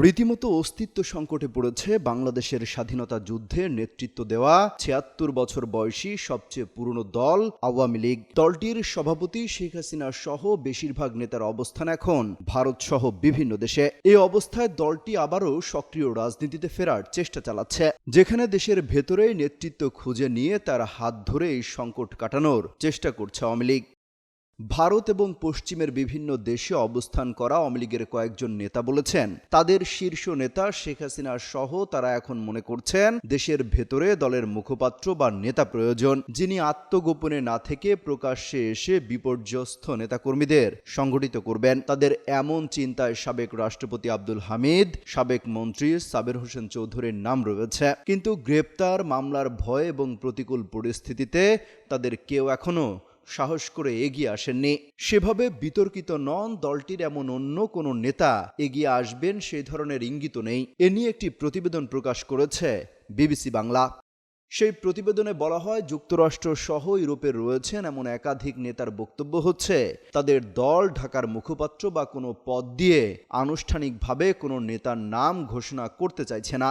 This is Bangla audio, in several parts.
রীতিমতো অস্তিত্ব সংকটে পড়েছে বাংলাদেশের স্বাধীনতা যুদ্ধে নেতৃত্ব দেওয়া ৭৬ বছর বয়সী সবচেয়ে পুরনো দল আওয়ামী লীগ। দলটির সভাপতি শেখ হাসিনা সহ বেশিরভাগ নেতার অবস্থান এখন ভারত সহ বিভিন্ন দেশে। এই অবস্থায় দলটি আবারও সক্রিয় রাজনীতিতে ফেরার চেষ্টা চালাচ্ছে, যেখানে দেশের ভেতরেই নেতৃত্ব খুঁজে নিয়ে তার হাত ধরে এই সংকট কাটানোর চেষ্টা করছে আওয়ামী লীগ। ভারত এবং পশ্চিমের বিভিন্ন দেশে অবস্থান করা আওয়ামী লীগের কয়েকজন নেতা বলেছেন, তাদের শীর্ষ নেতা শেখ হাসিনা সহ তারা এখন মনে করছেন দেশের ভেতরে দলের মুখপাত্র বা নেতা প্রয়োজন, যিনি আত্মগোপনে না থেকে প্রকাশ্যে এসে বিপর্যস্ত নেতাকর্মীদের সংগঠিত করবেন। তাদের এমন চিন্তায় সাবেক রাষ্ট্রপতি আব্দুল হামিদ, সাবেক মন্ত্রী সাবের হোসেন চৌধুরীর নাম রয়েছে। কিন্তু গ্রেপ্তার, মামলার ভয় এবং প্রতিকূল পরিস্থিতিতে তাদের কেউ এখনো সাহস করে এগিয়ে আসেননি। সেভাবে বিতর্কিত নন দলটির এমন অন্য কোনো নেতা এগিয়ে আসবেন সেই ধরনের ইঙ্গিত নেই। এ নিয়ে একটি প্রতিবেদন প্রকাশ করেছে বিবিসি বাংলা। সেই প্রতিবেদনে বলা হয়, যুক্তরাষ্ট্র সহ ইউরোপে রয়েছেন এমন একাধিক নেতার বক্তব্য হচ্ছে, তাদের দল ঢাকার মুখপাত্র বা কোনো পদ দিয়ে আনুষ্ঠানিকভাবে কোনো নেতার নাম ঘোষণা করতে চাইছে না।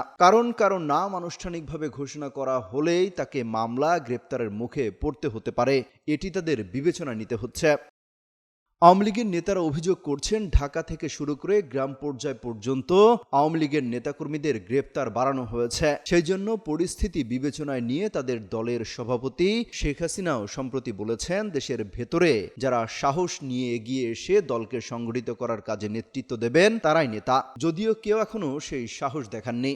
কারণ নাম আনুষ্ঠানিকভাবে ঘোষণা করা হলেই তাকে মামলা, গ্রেপ্তারের মুখে পড়তে হতে পারে। এটি তাদের বিবেচনা নিতে হচ্ছে। আওয়ামী লীগের নেতারা অভিযোগ করছেন, ঢাকা থেকে শুরু করে গ্রাম পর্যায় পর্যন্ত আওয়ামী লীগের নেতাকর্মীদের গ্রেপ্তার বাড়ানো হয়েছে। সেই জন্য পরিস্থিতি বিবেচনায় নিয়ে তাদের দলের সভাপতি শেখ হাসিনাও সম্প্রতি বলেছেন, দেশের ভেতরে যারা সাহস নিয়ে এগিয়ে এসে দলকে সংগঠিত করার কাজে নেতৃত্ব দেবেন তারাই নেতা, যদিও কেউ এখনো সেই সাহস দেখাননি।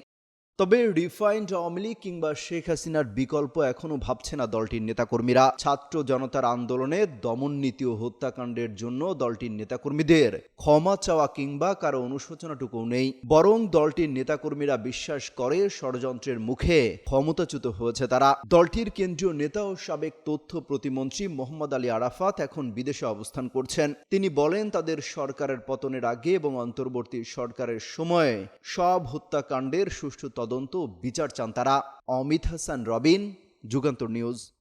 তবে রিফাইন্ড আওয়ামী লীগ কিংবা শেখ হাসিনার বিকল্প এখনো ভাবছে না দলটির নেতাকর্মীরা। ছাত্র জনতার আন্দোলনে দমন নীতি ও হত্যাকাণ্ডের জন্য দলটির নেতাকর্মীদের ক্ষমা চাওয়া কিংবা কারো অনুশোচনাটুকুও নেই। বরং দলটির নেতাকর্মীরা বিশ্বাস করে ষড়যন্ত্রের মুখে ক্ষমতাচ্যুত হয়েছে তারা। দলটির কেন্দ্রীয় নেতা ও সাবেক তথ্য প্রতিমন্ত্রী মোহাম্মদ আলী আরাফাত এখন বিদেশে অবস্থান করছেন। তিনি বলেন, তাদের সরকারের পতনের আগে এবং অন্তর্বর্তী সরকারের সময়ে সব হত্যাকাণ্ডের সুষ্ঠু তদন্ত ও বিচার চান তারা। অমিত হাসান রবিন, যুগান্তর নিউজ।